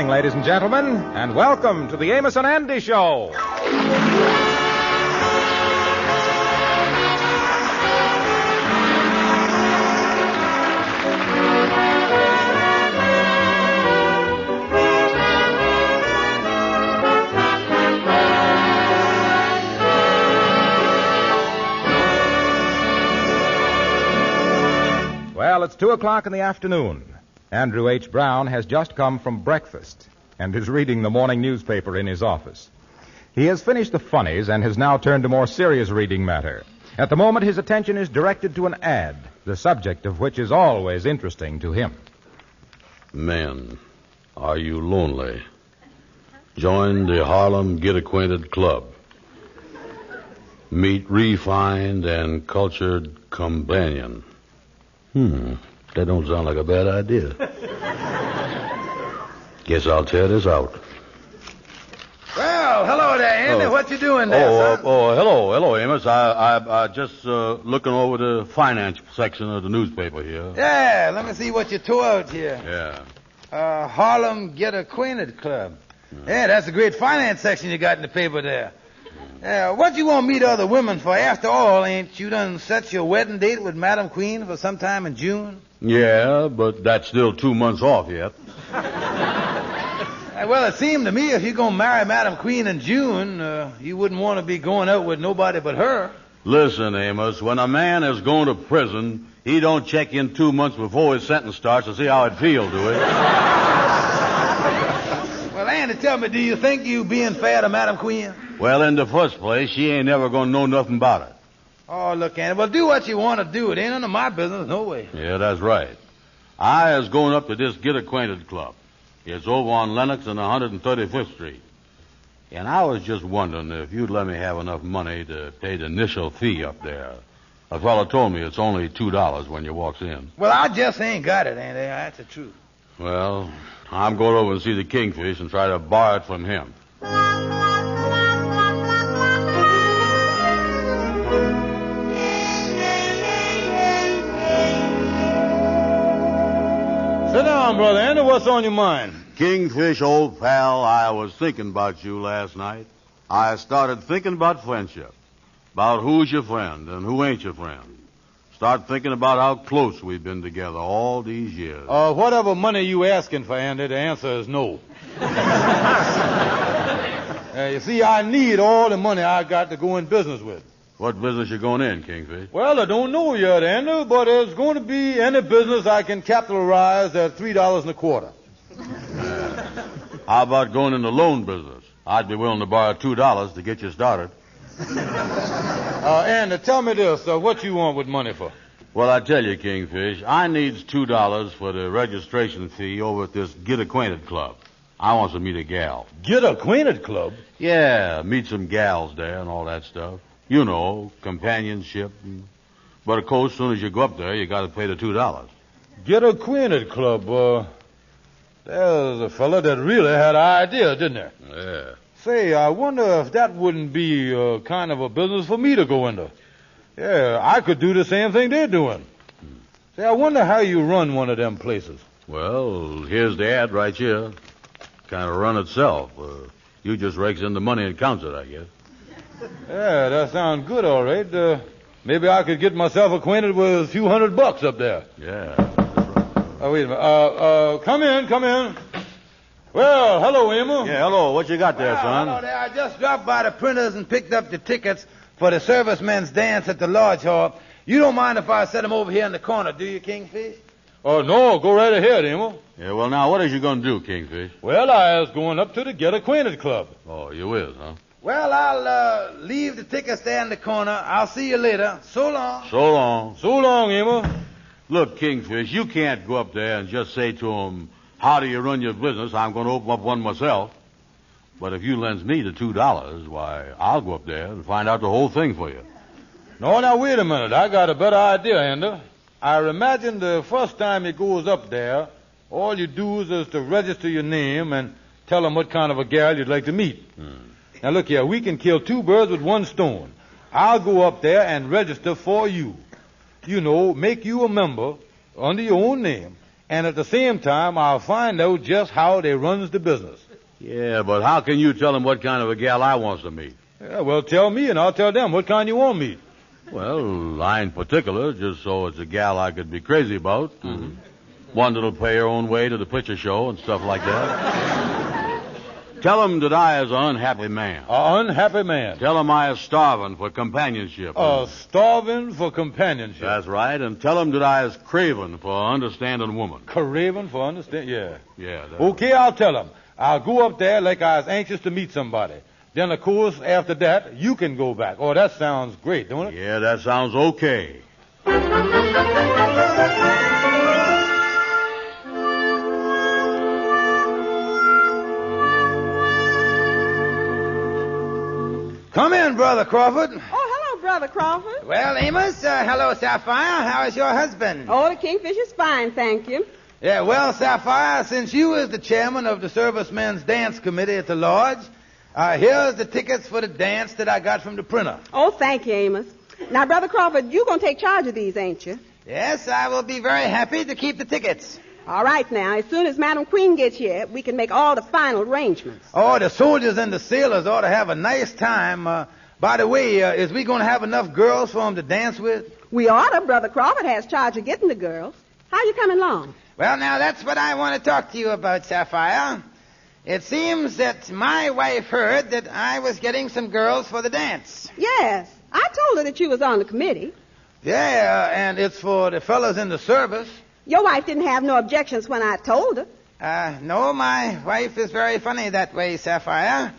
evening, ladies and gentlemen, and welcome to the Amos and Andy Show. Well, it's 2 o'clock in the afternoon. Andrew H. Brown has just come from breakfast and is reading the morning newspaper in his office. He has finished the funnies and has now turned to more serious reading matter. At the moment, his attention is directed to an ad, the subject of which is always interesting to him. Men, are you lonely? Join the Harlem Get Acquainted Club. Meet refined and cultured companion. That don't sound like a bad idea. Guess I'll tear this out. Well, hello there, Andy. What you doing there, son? Hello, Amos. I just looking over the finance section of the newspaper here. Yeah, let me see what you tore out here. Yeah. Harlem Get Acquainted Club. Yeah, that's a great finance section you got in the paper there. What you want to meet other women for? After all, ain't you done set your wedding date with Madam Queen for sometime in June? Yeah, but that's still 2 months off yet. Well, it seemed to me if you're going to marry Madam Queen in June, you wouldn't want to be going out with nobody but her. Listen, Amos, when a man is going to prison, he don't check in 2 months before his sentence starts to see how it feels, do he? Well, Andy, tell me, do you think you being fair to Madam Queen? Well, in the first place, she ain't never going to know nothing about it. Oh, look, Andy, well, do what you want to do. It ain't none of my business, no way. Yeah, that's right. I is going up to this Get Acquainted Club. It's over on Lenox and 135th Street. And I was just wondering if you'd let me have enough money to pay the initial fee up there. A fellow told me it's only $2 when you walks in. Well, I just ain't got it, Andy. That's the truth. Well, I'm going over and see the Kingfish and try to borrow it from him. Sit down, Brother Andy. What's on your mind? Kingfish, old pal, I was thinking about you last night. I started thinking about friendship, about who's your friend and who ain't your friend. Start thinking about how close we've been together all these years. Whatever money you asking for, Andy, the answer is no. You see, I need all the money I got to go in business with. What business you going in, Kingfish? Well, I don't know yet, Andy, but there's going to be any business I can capitalize at $3.25. How about going in the loan business? I'd be willing to borrow $2 to get you started. Andy, tell me this. What you want with money for? Well, I tell you, Kingfish, I needs $2 for the registration fee over at this Get Acquainted Club. I wants to meet a gal. Get Acquainted Club? Yeah, meet some gals there and all that stuff. You know, companionship. But, of course, as soon as you go up there, you got to pay the $2. Get Acquainted Club. There's a fella that really had an idea, didn't there? Yeah. Say, I wonder if that wouldn't be kind of a business for me to go into. Yeah, I could do the same thing they're doing. Say, I wonder how you run one of them places. Well, here's the ad right here. Kind of run itself. You just rakes in the money and counts it, I guess. Yeah, that sounds good, all right. Maybe I could get myself acquainted with a few $100 up there. Yeah. Oh, wait a minute. Come in. Well, hello, Amos. Yeah, hello. What you got there, son? Hello there. I just dropped by the printers and picked up the tickets for the servicemen's dance at the Lodge Hall. You don't mind if I set them over here in the corner, do you, Kingfish? Oh, no, go right ahead, Amos. Yeah, well, now, what is you going to do, Kingfish? Well, I was going up to the Get Acquainted Club. Oh, you is, huh? Well, I'll leave the tickets there in the corner. I'll see you later. So long. So long. So long, Amos. Look, Kingfish, you can't go up there and just say to him, how do you run your business? I'm going to open up one myself. But if you lends me the $2, why, I'll go up there and find out the whole thing for you. No, now, wait a minute. I got a better idea, Andy. I imagine the first time he goes up there, all you do is to register your name and tell him what kind of a gal you'd like to meet. Now, look here. We can kill two birds with one stone. I'll go up there and register for you. You know, make you a member under your own name. And at the same time, I'll find out just how they runs the business. Yeah, but how can you tell them what kind of a gal I wants to meet? Yeah, well, tell me and I'll tell them what kind you want me. Well, I ain't particular, just so it's a gal I could be crazy about. One that'll pay her own way to the picture show and stuff like that. Tell them that I is an unhappy man. An unhappy man. Tell them I is starving for companionship. Starving for companionship. That's right, and tell them that I is craving for an understanding woman. Craving for understanding? Yeah. Yeah. Okay, I'll tell them. I'll go up there like I was anxious to meet somebody. Then, of course, after that, you can go back. Oh, that sounds great, don't it? Yeah, that sounds okay. Come in, Brother Crawford. Oh, hello, Brother Crawford. Well, Amos, hello, Sapphire. How is your husband? Oh, the Kingfish is fine, thank you. Yeah, well, Sapphire, since you is the chairman of the Servicemen's Dance Committee at the Lodge, here's the tickets for the dance that I got from the printer. Oh, thank you, Amos. Now, Brother Crawford, you're going to take charge of these, ain't you? Yes, I will be very happy to keep the tickets. All right, now, as soon as Madam Queen gets here, we can make all the final arrangements. Oh, the soldiers and the sailors ought to have a nice time. By the way, is we going to have enough girls for them to dance with? We ought to. Brother Crawford has charge of getting the girls. How you coming along? Well, now, that's what I want to talk to you about, Sapphire. It seems that my wife heard that I was getting some girls for the dance. Yes, I told her that you was on the committee. Yeah, and it's for the fellows in the service. Your wife didn't have no objections when I told her. No, my wife is very funny that way, Sapphire.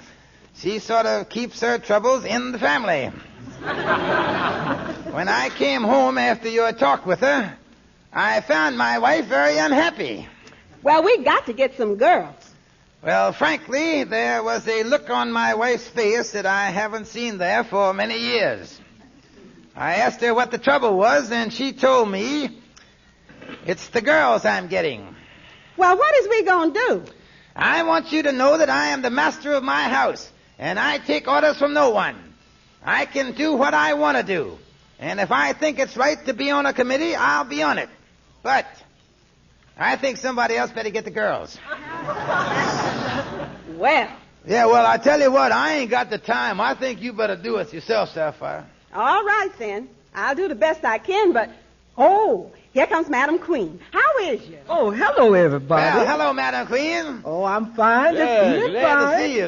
She sort of keeps her troubles in the family. When I came home after your talk with her, I found my wife very unhappy. Well, we got to get some girls. Well, frankly, there was a look on my wife's face that I haven't seen there for many years. I asked her what the trouble was, and she told me, it's the girls I'm getting. Well, what is we going to do? I want you to know that I am the master of my house, and I take orders from no one. I can do what I want to do. And if I think it's right to be on a committee, I'll be on it. But I think somebody else better get the girls. Well. Yeah, well, I tell you what, I ain't got the time. I think you better do it yourself, Sapphire. All right, then. I'll do the best I can, but... Oh, here comes Madam Queen. How is you? Oh, hello, everybody. Well, hello, Madam Queen. Oh, I'm fine. Yeah,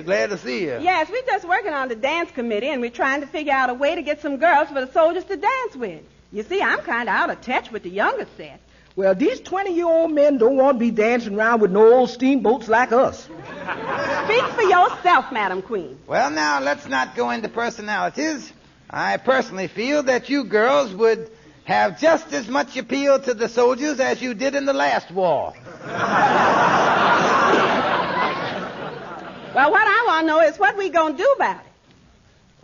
glad to see you. Yes, we're just working on the dance committee, and we're trying to figure out a way to get some girls for the soldiers to dance with. You see, I'm kind of out of touch with the younger set. Well, these 20-year-old men don't want to be dancing around with no old steamboats like us. Speak for yourself, Madam Queen. Well, now, let's not go into personalities. I personally feel that you girls would have just as much appeal to the soldiers as you did in the last war. Well, what I want to know is what we going to do about it.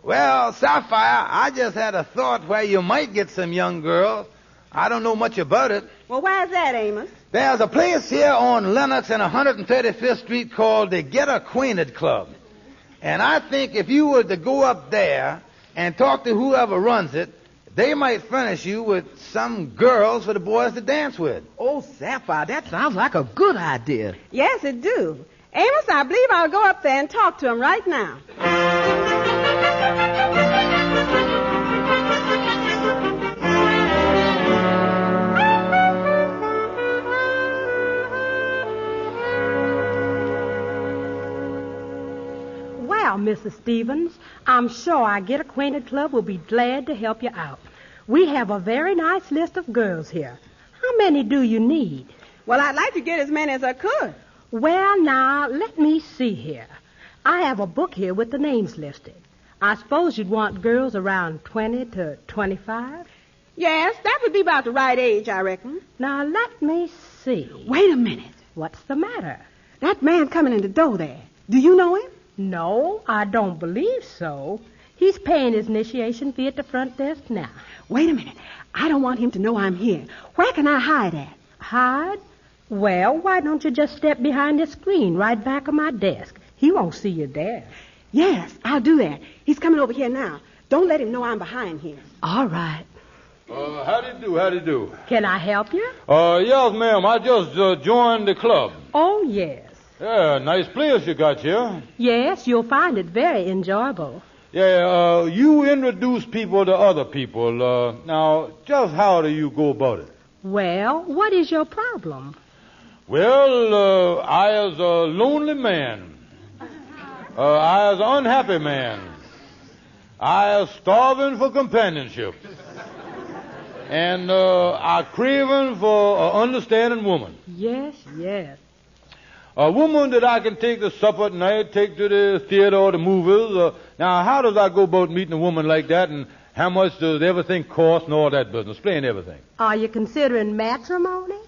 Well, Sapphire, I just had a thought where you might get some young girls. I don't know much about it. Well, why's that, Amos? There's a place here on Lenox and 135th Street called the Get Acquainted Club. And I think if you were to go up there and talk to whoever runs it, they might furnish you with some girls for the boys to dance with. Oh, Sapphire, that sounds like a good idea. Yes, it do. Amos, I believe I'll go up there and talk to him right now. Well, Mrs. Stevens, I'm sure our Get Acquainted Club will be glad to help you out. We have a very nice list of girls here. How many do you need? Well, I'd like to get as many as I could. Well, now, let me see here. I have a book here with the names listed. I suppose you'd want girls around 20 to 25? Yes, that would be about the right age, I reckon. Now, let me see. Wait a minute. What's the matter? That man coming in the door there. Do you know him? No, I don't believe so. He's paying his initiation fee at the front desk now. Wait a minute. I don't want him to know I'm here. Where can I hide at? Hide? Well, why don't you just step behind the screen right back of my desk? He won't see you there. Yes, I'll do that. He's coming over here now. Don't let him know I'm behind here. All right. How do you do? Can I help you? Yes, ma'am. I just joined the club. Oh, yes. Yeah, nice place you got here. Yes, you'll find it very enjoyable. Yeah, you introduce people to other people. Now, just how do you go about it? Well, what is your problem? Well, I is a lonely man. I is an unhappy man. I is starving for companionship. And I craving for an understanding woman. Yes, yes. A woman that I can take to supper at night, take to the theater or the movies. Now, how does I go about meeting a woman like that, and how much does everything cost and all that business? Explain everything. Are you considering matrimony?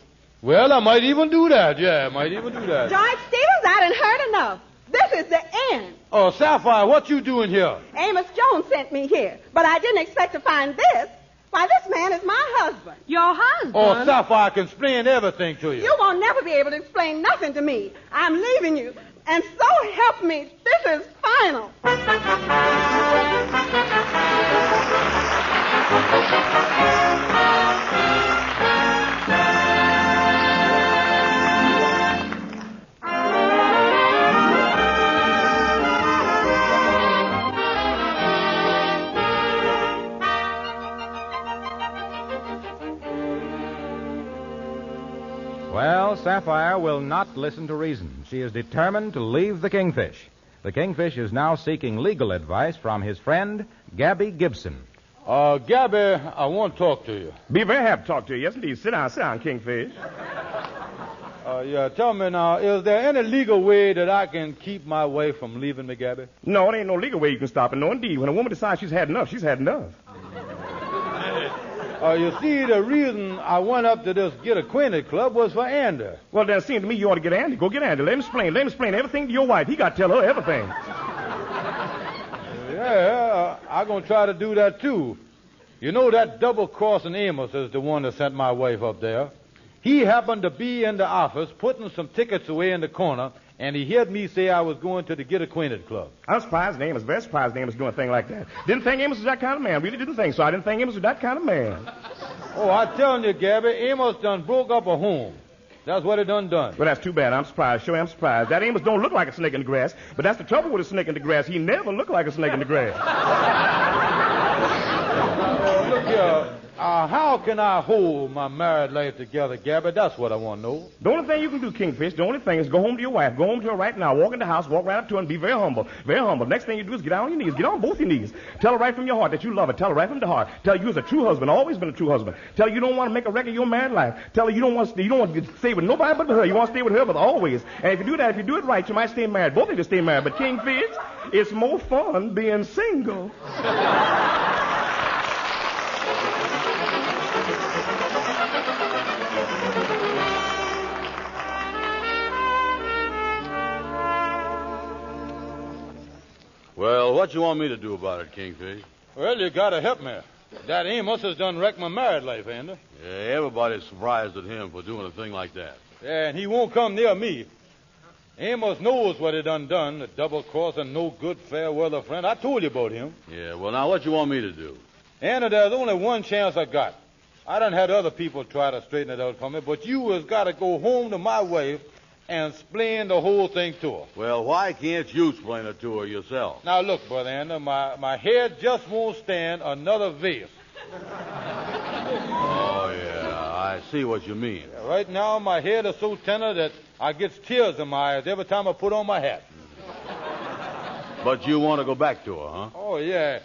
Well, I might even do that. Yeah, I might even do that. George Stevens, I done heard enough. This is the end. Oh, Sapphire, what you doing here? Amos Jones sent me here, but I didn't expect to find this. Why, this man is my husband. Your husband? Oh, Sapphire, I can explain everything to you. You won't never be able to explain nothing to me. I'm leaving you. And so help me, this is final. Well, Sapphire will not listen to reason. She is determined to leave the Kingfish. The Kingfish is now seeking legal advice from his friend, Gabby Gibson. Gabby, I want to talk to you. Be very happy to talk to you. Yes, indeed. Sit down, Kingfish. Yeah, tell me now, is there any legal way that I can keep my wife from leaving me, Gabby? No, there ain't no legal way you can stop it. No, indeed. When a woman decides she's had enough, she's had enough. You see, the reason I went up to this Get Acquainted club was for Andy. Well, then it seems to me you ought to get Andy. Go get Andy. Let him explain everything to your wife. He got to tell her everything. Yeah, I'm going to try to do that, too. You know that double-crossing Amos is the one that sent my wife up there. He happened to be in the office putting some tickets away in the corner, and he heard me say I was going to the Get Acquainted club. I'm surprised Amos, very surprised Amos doing a thing like that. Didn't think Amos was that kind of man. Really didn't think so. I didn't think Amos was that kind of man. Oh, I'm telling you, Gabby, Amos done broke up a home. That's what he done. Well, that's too bad. I'm surprised. Sure, I'm surprised. That Amos don't look like a snake in the grass, but that's the trouble with a snake in the grass. He never looked like a snake in the grass. Look here. How can I hold my married life together, Gabby? That's what I want to know. The only thing you can do, Kingfish, the only thing is go home to your wife. Go home to her right now. Walk in the house, walk right up to her and be very humble. Very humble. Next thing you do is get on your knees. Get on both your knees. Tell her right from your heart that you love her. Tell her right from the heart. Tell her you was a true husband, always been a true husband. Tell her you don't want to make a wreck of your married life. Tell her you don't want to stay with nobody but her. You want to stay with her, but always. And if you do that, if you do it right, you might stay married. Both of you stay married. But Kingfish, it's more fun being single. Well, what you want me to do about it, Kingfish? Well, you got to help me. That Amos has done wrecked my married life, Andy. Yeah, everybody's surprised at him for doing a thing like that. Yeah, and he won't come near me. Amos knows what he done, the double-crossing, no good, fair-weather friend. I told you about him. Yeah, well, now what you want me to do? Andy, there's only one chance I got. I done had other people try to straighten it out for me, but you has got to go home to my wife and explain the whole thing to her. Well, why can't you explain it to her yourself? Now, look, Brother Andy, my head just won't stand another vase. Oh, yeah, I see what you mean. Yeah, right now, my head is so tender that I get tears in my eyes every time I put on my hat. But you want to go back to her, huh? Oh, yeah.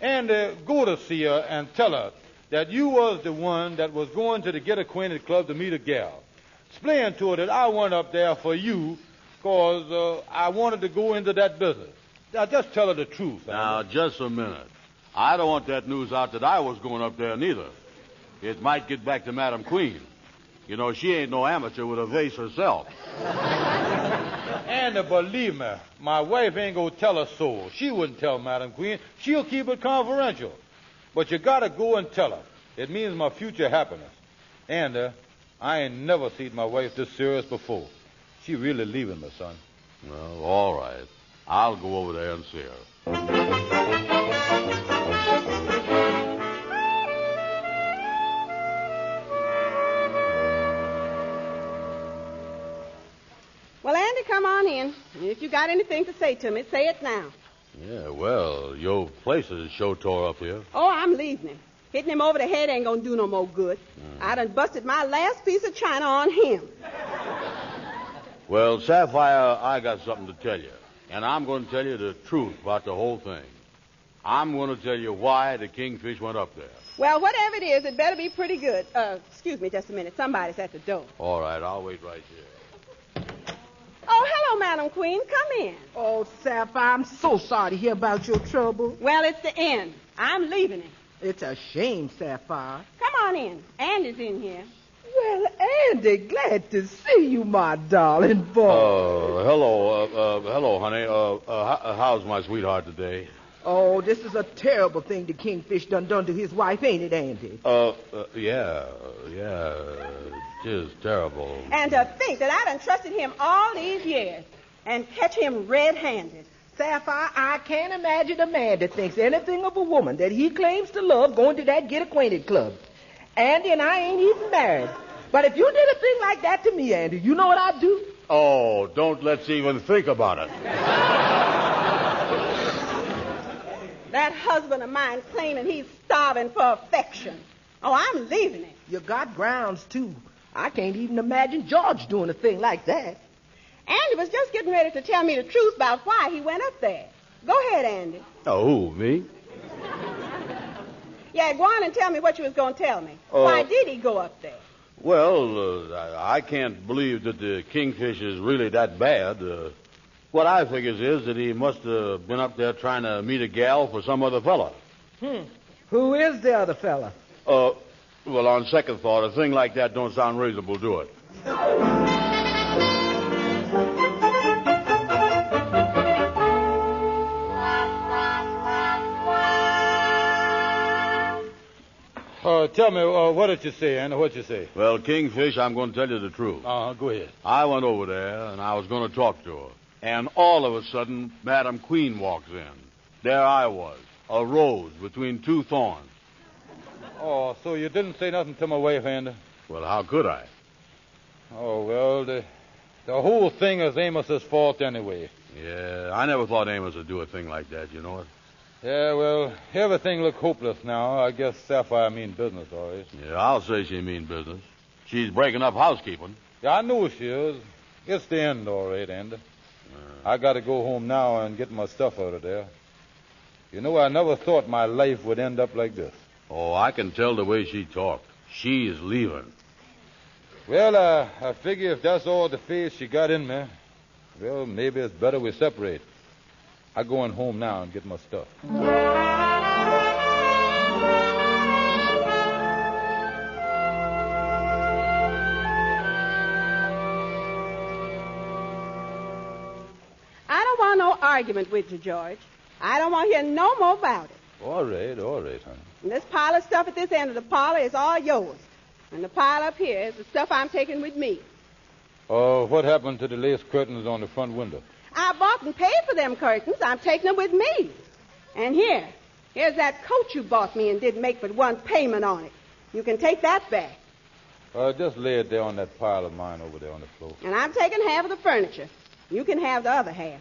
And go to see her and tell her that you was the one that was going to the Get Acquainted club to meet a gal. Explain to her that I went up there for you because I wanted to go into that business. Now, just tell her the truth. Now, just a minute. I don't want that news out that I was going up there neither. It might get back to Madam Queen. You know, she ain't no amateur with a vase herself. And believe me, my wife ain't going to tell her so. She wouldn't tell Madam Queen. She'll keep it confidential. But you got to go and tell her. It means my future happiness. And I ain't never seen my wife this serious before. She really leaving me, son. Well, all right. I'll go over there and see her. in. If you got anything to say to me, say it now. Yeah, well, your place is show tore up here. Oh, I'm leaving him. Hitting him over the head ain't gonna do no more good. I done busted my last piece of china on him. Well, Sapphire, I got something to tell you. And I'm going to tell you the truth about the whole thing. I'm going to tell you why the Kingfish went up there. Well, whatever it is, it better be pretty good. Excuse me just a minute. Somebody's at the door. All right, I'll wait right here. Oh, hello, Madam Queen. Come in. Oh, Sapphire, I'm so sorry to hear about your trouble. Well, it's the end. I'm leaving him. It's a shame, Sapphire. Come on in. Andy's in here. Well, Andy, glad to see you, my darling boy. Hello, honey. How's my sweetheart today? Oh, this is a terrible thing the Kingfish done to his wife, ain't it, Andy? Yeah, it is terrible. And to think that I done trusted him all these years and catch him red-handed. Sapphire, I can't imagine a man that thinks anything of a woman that he claims to love going to that Get Acquainted club. Andy and I ain't even married. But if you did a thing like that to me, Andy, you know what I'd do? Oh, don't let's even think about it. That husband of mine claiming he's starving for affection. Oh, I'm leaving him. You got grounds, too. I can't even imagine George doing a thing like that. Andy was just getting ready to tell me the truth about why he went up there. Go ahead, Andy. Oh, who, me? Yeah, go on and tell me what you was going to tell me. Why did he go up there? Well, I can't believe that the Kingfish is really that bad. What I figures is that he must have been up there trying to meet a gal for some other fella. Who is the other fella? Well, on second thought, a thing like that don't sound reasonable, do it? Tell me, what did you say, Andy? What'd you say? Well, Kingfish, I'm going to tell you the truth. Go ahead. I went over there, and I was going to talk to her. And all of a sudden, Madam Queen walks in. There I was, a rose between two thorns. Oh, so you didn't say nothing to my wife, Andy? Well, how could I? Oh, well, the whole thing is Amos's fault anyway. Yeah, I never thought Amos would do a thing like that, you know it? Yeah, well, everything look hopeless now. I guess Sapphire mean business, all right. Yeah, I'll say she mean business. She's breaking up housekeeping. Yeah, I know she is. It's the end, all right, Andy. I got to go home now and get my stuff out of there. You know, I never thought my life would end up like this. Oh, I can tell the way she talked. She is leaving. Well, I figure if that's all the faith she got in me, well, maybe it's better we separate. I'm going home now and get my stuff. I don't want no argument with you, George. I don't want to hear no more about it. All right, honey. And this pile of stuff at this end of the parlor is all yours. And the pile up here is the stuff I'm taking with me. Oh, what happened to the lace curtains on the front window? I bought and paid for them curtains. I'm taking them with me. And here's that coat you bought me and didn't make but one payment on it. You can take that back. Just lay it there on that pile of mine over there on the floor. And I'm taking half of the furniture. You can have the other half.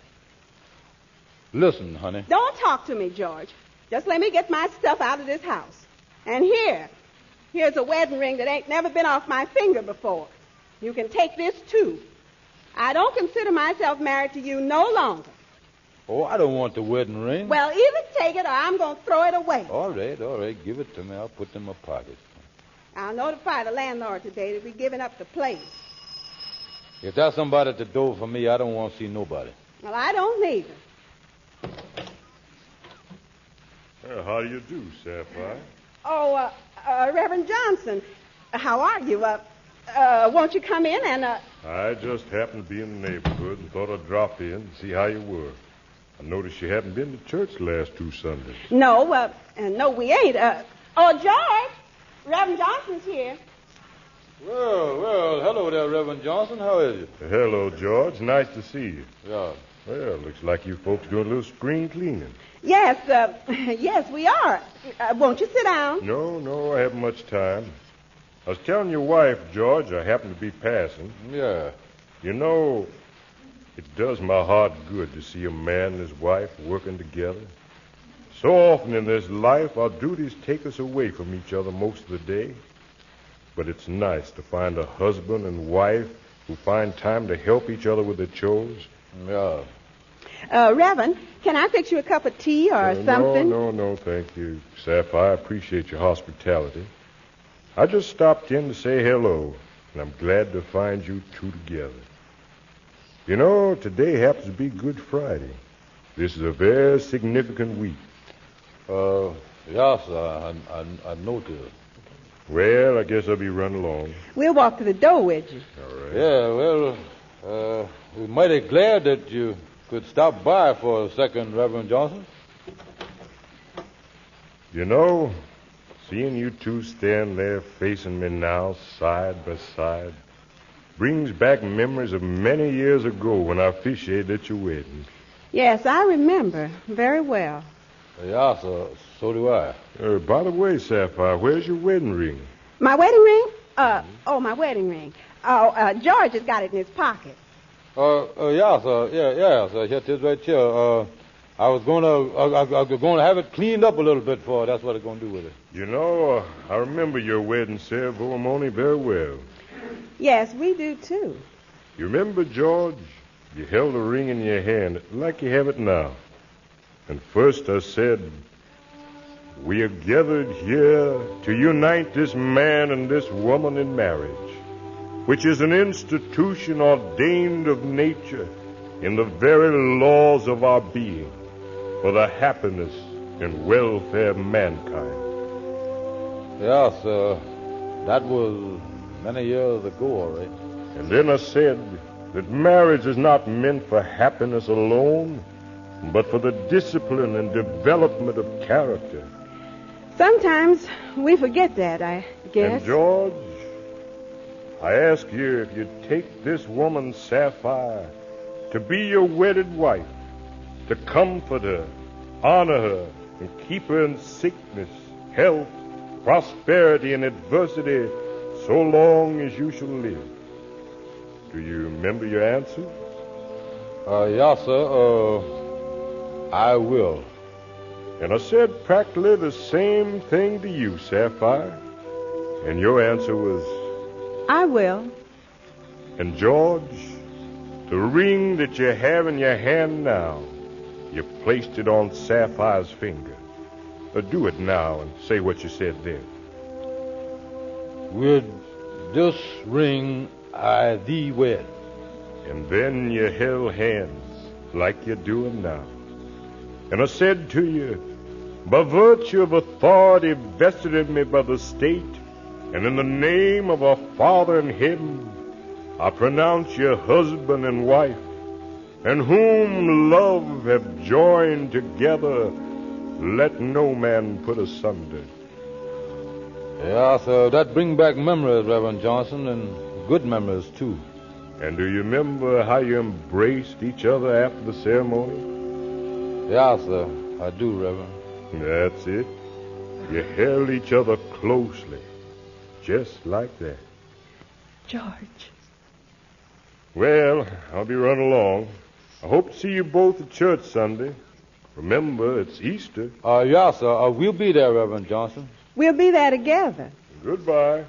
Listen, honey. Don't talk to me, George. Just let me get my stuff out of this house. And here's a wedding ring that ain't never been off my finger before. You can take this, too. I don't consider myself married to you no longer. Oh, I don't want the wedding ring. Well, either take it or I'm going to throw it away. All right. Give it to me. I'll put it in my pocket. I'll notify the landlord today that we're giving up the place. If there's somebody at the door for me, I don't want to see nobody. Well, I don't neither. How do you do, Sapphire? Oh, Reverend Johnson, how are you? Won't you come in and, I just happened to be in the neighborhood and thought I'd drop in and see how you were. I noticed you haven't been to church the last 2 Sundays. No, no, we ain't. George, Reverend Johnson's here. Well, hello there, Reverend Johnson. How is you? Hello, George. Nice to see you. Yeah. Well, looks like you folks doing a little spring cleaning. Yes, yes, we are. Won't you sit down? No, I haven't much time. I was telling your wife, George, I happened to be passing. Yeah. You know, It does my heart good to see a man and his wife working together. So often in this life, our duties take us away from each other most of the day. But it's nice to find a husband and wife who find time to help each other with their chores. Yeah. Reverend, can I fix you a cup of tea or something? No, thank you, Sapphire. I appreciate your hospitality. I just stopped in to say hello, and I'm glad to find you two together. You know, today happens to be Good Friday. This is a very significant week. Yes, sir, I noticed. Well, I guess I'll be running along. We'll walk to the door with you. All right. Yeah, well, we're mighty glad that you could stop by for a second, Reverend Johnson. You know, seeing you two stand there facing me now, side by side, brings back memories of many years ago when I officiated at your wedding. Yes, I remember very well. Yeah, sir, so do I. By the way, Sapphire, where's your wedding ring? My wedding ring? My wedding ring. George has got it in his pocket. Yeah, sir. Yeah, sir. Here it is right here. I was going to have it cleaned up a little bit for. That's what I'm going to do with it. You know, I remember your wedding ceremony very well. Yes, we do too. You remember, George? You held the ring in your hand like you have it now. And first I said, we are gathered here to unite this man and this woman in marriage, which is an institution ordained of nature in the very laws of our being for the happiness and welfare of mankind. Yes, that was many years ago, all right. And then I said that marriage is not meant for happiness alone, but for the discipline and development of character. Sometimes we forget that, I guess. And George, I ask you if you'd take this woman, Sapphire, to be your wedded wife, to comfort her, honor her, and keep her in sickness, health, prosperity, and adversity so long as you shall live. Do you remember your answer? Yes, sir. I will. And I said practically the same thing to you, Sapphire. And your answer was... I will. And George, the ring that you have in your hand now, you placed it on Sapphire's finger. Do it now and say what you said then. With this ring I thee wed. And then you held hands like you're doing now. And I said to you, by virtue of authority vested in me by the state, and in the name of our Father in heaven, I pronounce you husband and wife, and whom love have joined together, let no man put asunder. Yeah, sir, that bring back memories, Reverend Johnson, and good memories, too. And do you remember how you embraced each other after the ceremony? Yeah, sir, I do, Reverend. That's it. You held each other closely, just like that. George. Well, I'll be running along. I hope to see you both at church Sunday. Remember, it's Easter. Yeah, sir, we'll be there, Reverend Johnson. We'll be there together. Goodbye.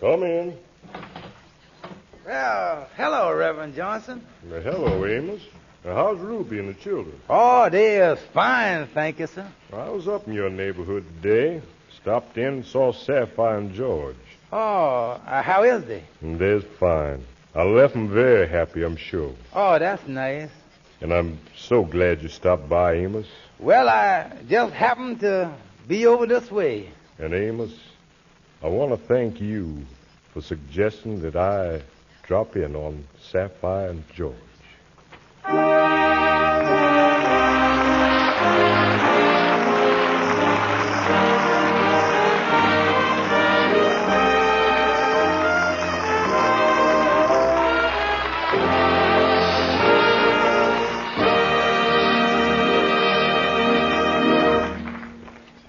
Come in. Well, hello, Reverend Johnson. Well, hello, Amos. Now, how's Ruby and the children? Oh, they're fine, thank you, sir. I was up in your neighborhood today. Stopped in and saw Sapphire and George. Oh, how is they? And they're fine. I left them very happy, I'm sure. Oh, that's nice. And I'm so glad you stopped by, Amos. Well, I just happened to be over this way. And Amos, I want to thank you for suggesting that I drop in on Sapphire and George.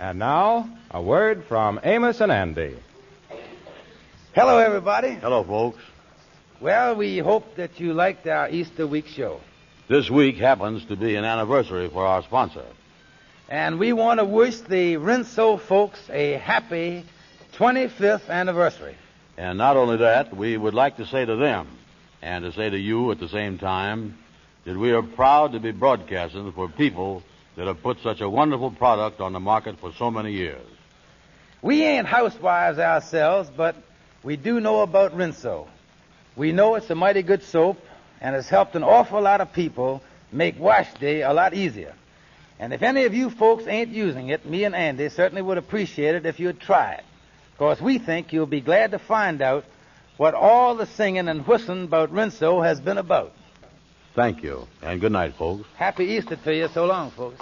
And now, a word from Amos and Andy. Hello, everybody. Hello, folks. Well, we hope that you liked our Easter week show. This week happens to be an anniversary for our sponsor. And we want to wish the Rinso folks a happy 25th anniversary. And not only that, we would like to say to them, and to say to you at the same time, that we are proud to be broadcasting for people that have put such a wonderful product on the market for so many years. We ain't housewives ourselves, but we do know about Rinso. We know it's a mighty good soap, and it's helped an awful lot of people make wash day a lot easier. And if any of you folks ain't using it, me and Andy certainly would appreciate it if you'd try it. Of course, we think you'll be glad to find out what all the singing and whistling about Rinso has been about. Thank you, and good night, folks. Happy Easter to you. So long, folks.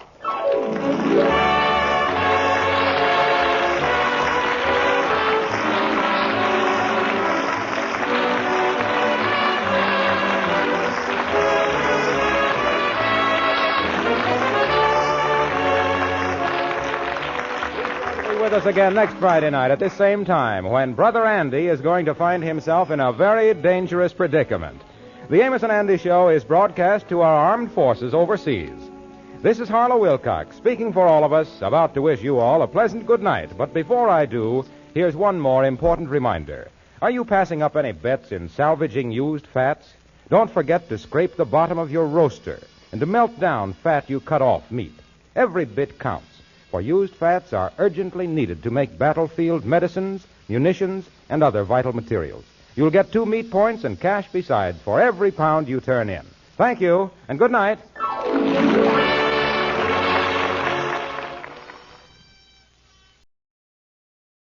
With us again next Friday night at this same time when Brother Andy is going to find himself in a very dangerous predicament. The Amos and Andy Show is broadcast to our armed forces overseas. This is Harlow Wilcox speaking for all of us, about to wish you all a pleasant good night. But before I do, here's one more important reminder. Are you passing up any bets in salvaging used fats? Don't forget to scrape the bottom of your roaster and to melt down fat you cut off meat. Every bit counts. For used fats are urgently needed to make battlefield medicines, munitions, and other vital materials. You'll get 2 meat points and cash besides for every pound you turn in. Thank you, and good night.